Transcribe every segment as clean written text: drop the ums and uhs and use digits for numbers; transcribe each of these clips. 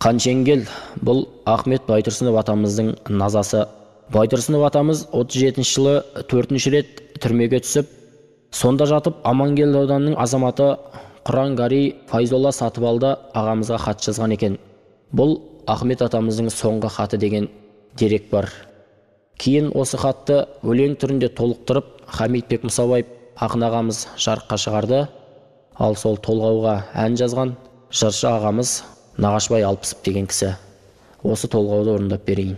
Қаншенгел бұл Ахмет Байтұрсынов атамыздың назасы. Байтұрсынов атамыз 37 жылы 4-ші рет түрмеге түсіп, сонда жатып Амангелді ауданының азаматы Құранғари Файзолла Сатыбалды ағамызға хат жазған екен. Бұл Ахмет атамыздың соңғы хаты деген дерек бар. Кейін осы хатты өлең түрінде толықтырып Хамитбек Мұсабаев ақын ағамыз жарыққа шығарды. Ал сол толғауға ән жазған жыршы ағамыз Нағашбай Алпысов деген кісі. Осы толғауды орындап берейін.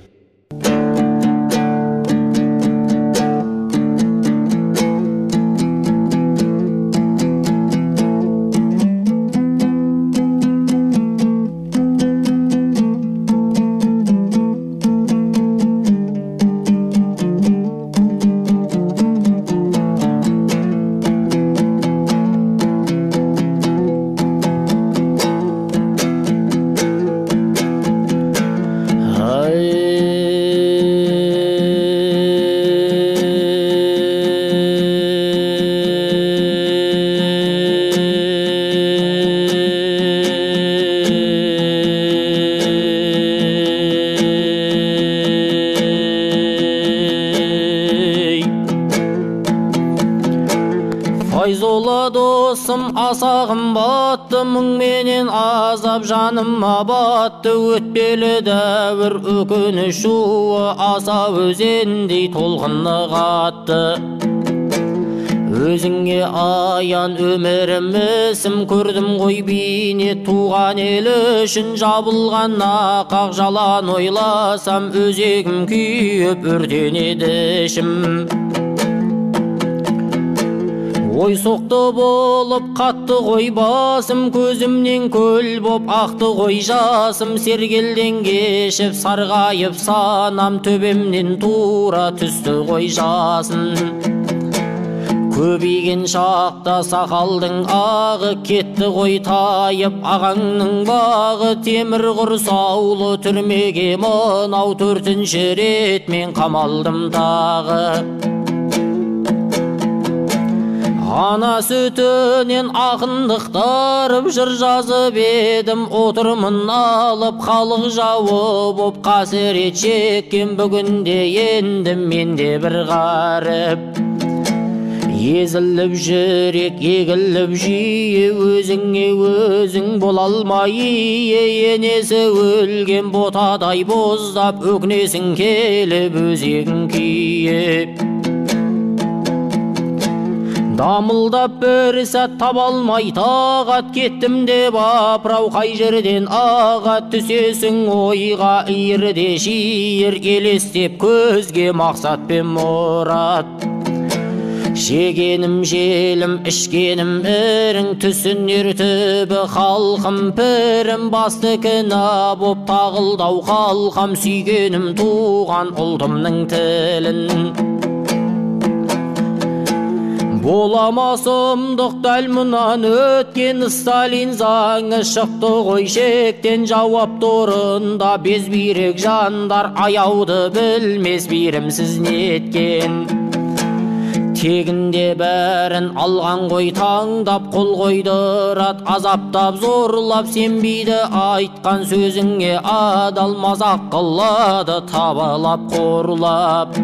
Файзолла досым аса қымбатты, мұңменен азап жаныма батты. Өтпелі дәуір өкініш шуы аса өзендей толқыны қатты. Өзіңе аян өмірімісім, көрдім ғой бейне туған ел үшін. Жабылған нақақ жалан ойласам, өзегім күйіп өртенеді ішім. Ой соқты болып қатты ғой басым, көзімнен көл боп ақты ғой жасым. Сергелден кешіп сарғайып санам, төбемнен тура түсті ғой жасын. Көбейген шақта сақалдың ағы, кетті ғой тайып ағаңның бағы. Темір құрсаулы түрмеге мынау 4-ші рет мен қамалдым тағы. Ана сүтінен ақындықтарып жыр жазып едім, отырмын алып халық жауы боп. Қасірет шеккен бүгінде енді менде бір ғаріп. Езіліп жүрек егіліп жиі, өзіңе өзің бола алмай енесі өлген ботадай боздап, өкінесің келіп өзегің күйіп. Дамылдап бір сәт таба алмай тағат, кеттім деп апырау қай жерден ағат. Түсесің ойға иірде шиыр, елестеп көзге мақсат пен мұрат. Жегенім желім, ішкенім ірің, түсінер түбі халқым пірім. Басты кінә боп тағылдау қалқам, сүйгенім туған ұлтымның тілін. Болама сұмдық дәл мұнан өткен, Сталин заңы шықты ғой шектен. Жауап торында безбүйрек жандар, аяуды білмес бейрімсіз неткен. Тегінде бәрін алған ғой таңдап, қол қойдырат азаптап зорлап. Сенбейді айтқан сөзіңе адал, мазақ қылады табалап қорлап.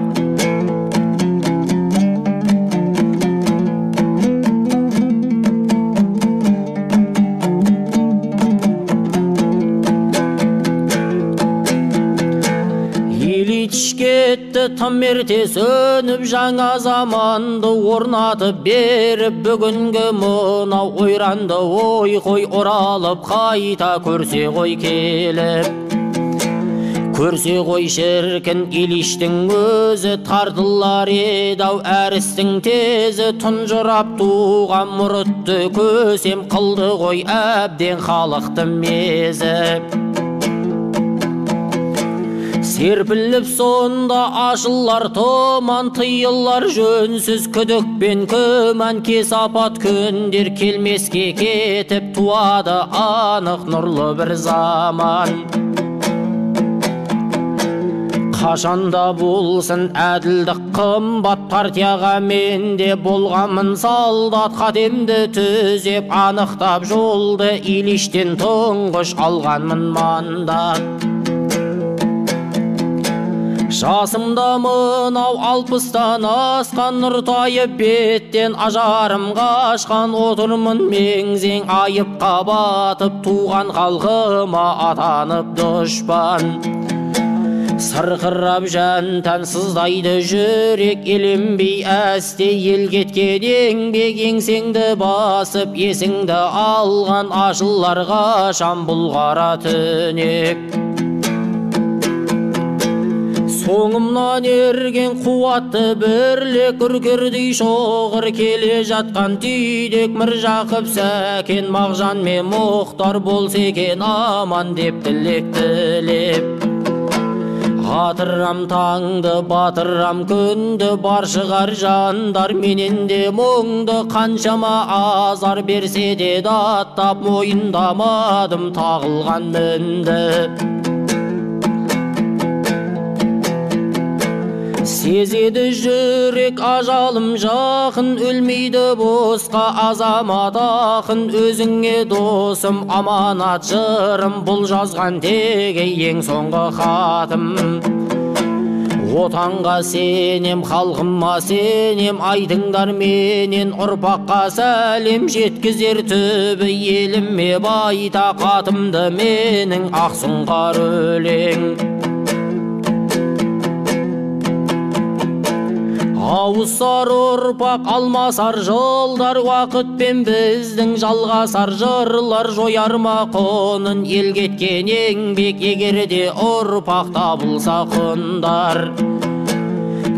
Кетті тым ерте сөніп, жаңа заманды орнатып беріп. Бүгінгі мынау ойранды ой қой оралып, қайта көрсе ғой келіп. Көрсе ғой шіркін Ильичтің өзі, тартылар еді-ау әрістің тезі. Тұнжырап туған мұрытты көсем, қылды ғой әбден халықты мезіп. Серпіліп сонда ашылар тұман, тыйылар жөнсіз күдік пен күмән. Кесапат күндер келмеске кетіп, туады анық нұрлы бір заман. Қашанда болсын әділдік қымбат партияға менде болғанмын солдат, қатемді түзеп анықтап жолды Ильичтен тұңғыш алғанмын мандат. Жасымда мынау 60-тан асқан, нұртайып беттен ажарым қашқан, отырмын меңзең айыпқа батып, туған халқыма атанып дұшпан. Сырқырап жан-тән сыздайды жүрек, еленбей әсте ел кеткен еңбек, еңсеңді басып есіңді алған, ашылар қашан бұл қара түнек. Соңымнан ерген қуатты бірлік, үркердей шоғыр келе жатқан түйдек, Міржақып, Сәкен, Мағжан мен Мұхтар болса екен аман деп тілек тілеп. Атырам таңды, батырам күнді, бар шығар жандар менен де мұңды, қаншама азар берсе де даттап, мойындамадым тағылған мінді. Сезеді жүрек ажалым жақын, өлмейді босқа азамат ақын, өзіңе досым аманат жырым, бұл жазған теге ең соңғы хатым. Отанға сенем, халқыма сенем, айтыңдар менен ұрпаққа сәлем, жеткізер түбі еліме байтақ, атымды менің ақсұңқар өлең. Ауысар ұрпақ, алмасар жолдар, уақытпен біздің жалғасар жырлар, жояр ма қонын ел кеткен еңбек, егерде ұрпақ табылса құндар.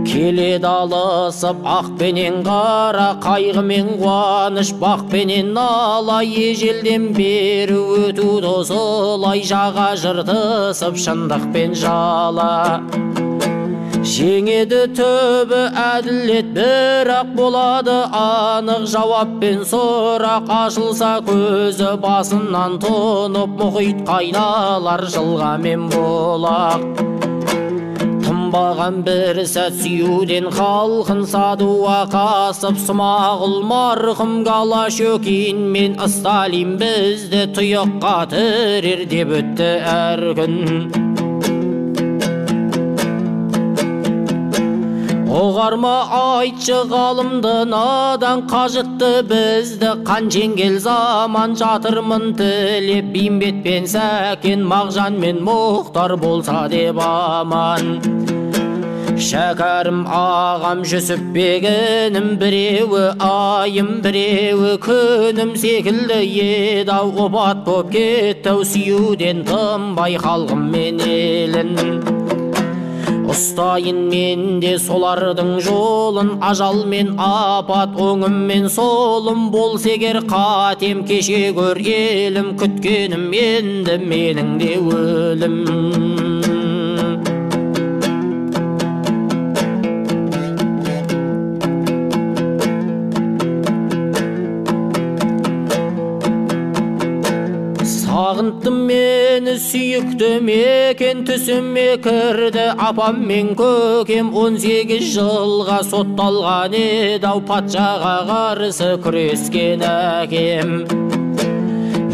Келеді алысып ақпенен қара, қайғымен қуаныш, бақпенен нала, ежелден бері өтуді солай, жаға жыртысып шындықпен жала. Жеңеді түбі әділет, бірақ болады анық жауаппен сұрақ, ашылса көзі басынан тұнып, мұхит қайналар жылға мен болақ. Тынбаған бір сәт сүюден халқын садуа қасып, Смағұл марқұм, Голощекин мен Сталин бізді тұйыққа тірер деп өтті әр күн. Оғарма айтшы ғалымды надан, қажытты бізді қан жеңгел заман, жатырмын тілеп Бейімбетпен Сәкен, Мағжан мен Мұхтар болса деп аман. Шәкәрім ағам, Жүсіпбегінім, біреуі айым, біреуі күнім секілді еді-ау, опат боп кетті-ау, сүюден тынбай халқым мен елін. Ұстайын мен де солардың жолын, ажал мен апат, оңым мен солым, болса егер қатем, кеше көр елім, күткенім енді менің де өлім. Сағынтым мені сүйіктім екен, түсіме кірді апам мен көкем, 18 жылға сотталған еді-ау, патшаға қарсы күрескен әкем.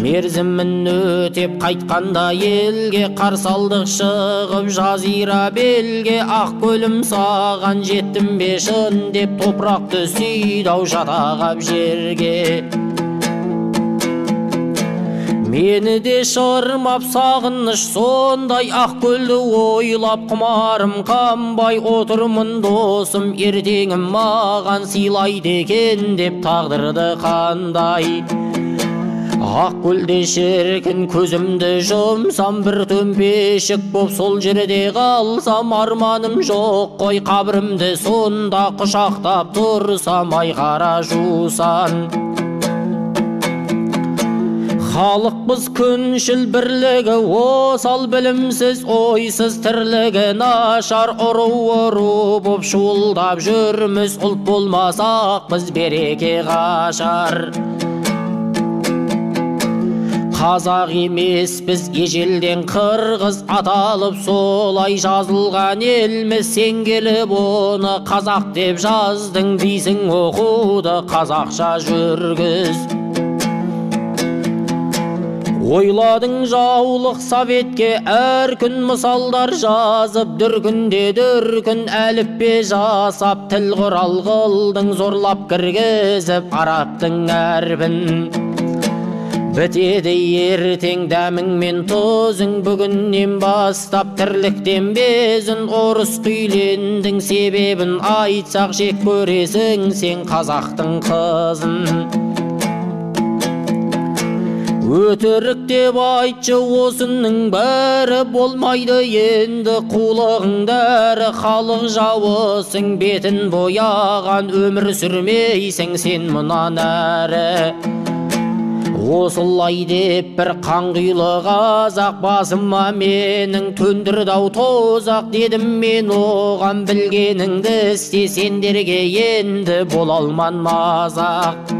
Мерзімін өтеп қайтқанда елге, қарсы алдық шығып жазира белге, ақ көлім саған жеттім бе шын деп, топырақты сүйді-ау жатағап жерге. Мені де шырмап сағыныш сондай, ақ көлді ойлап құмарым қанбай, отырмын досым ертеңім маған сыйлайды екен деп, тағдырды қандай. Ақ көлде шіркін көзімді жұмсам, бір төмпешік боп сол жерде қалсам, арманым жоқ қой қабірімді сонда, құшақтап тұрсам ай қара жусан. Халықпыз күншіл бірлігі осал, білімсіз ойсыз тірлігі нашар, ұру боп шуылдап жүрміз, ұлт болмасақ біз береке қашар. Қазақ емес біз ежелден қырғыз аталып солай жазылған елміз. Сен келіп оны қазақ деп жаздың дейсің, оқуды қазақша жүргіз. Ойладың жаулық советке әр күн мысалдар жазып, дүркінде дүркін әліппе жасап, тіл құрал қылдың зорлап кіргізіп арабтың әрбін. Бітеді ертең дәмің мен тұзың, бүгіннен бастап тірліктен безін. Орыс күйлендің себебін айтсақ жек көресің сен қазақтың қызын. Өтірік деп айтшы осының бәрі, болмайды енді қулығыңдар. Халық жауысың, бетін бояған, өмір сүрмейсің сен мұнан әрі. Осылай деп бір қанқұйлы қазақ басыма менің төндірді ау тозақ. Дедім мен оған білгеніңді істе, сендерге енді бола алман мазақ.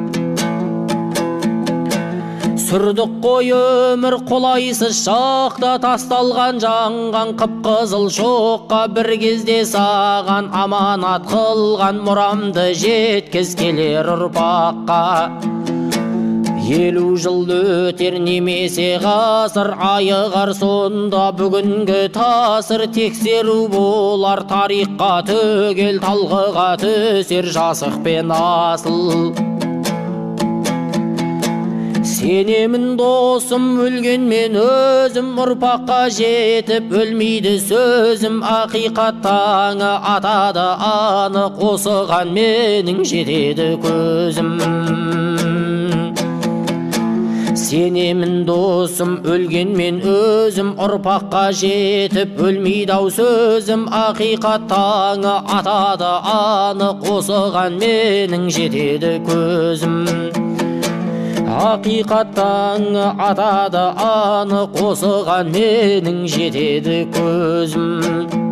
Сүрдік қой өмір қолайсыз шақта, тасталған жанған қып-қызыл шоққа. Бір кезде саған аманат қылған мұрамды жеткіз келер ұрпаққа. 50 жыл өтер немесе ғасыр, айығар сонда бүгінгі тасыр. Тексеру болар тарихқа түгел, талқыға түсер жасық пен асыл. Сенемін досым, өлген мен өзім, ұрпаққа жетіп өлмейді сөзім. Ақиқат таңы атады анық, осыған менің жетеді көзім. Сенемін досым, өлген мен өзім, ұрпаққа жетіп өлмейді ау сөзім. Ақиқат таңы атады анық, осыған менің жетеді көзім. Ақиқат таңы атады анық, осыған менің жетеді көзім.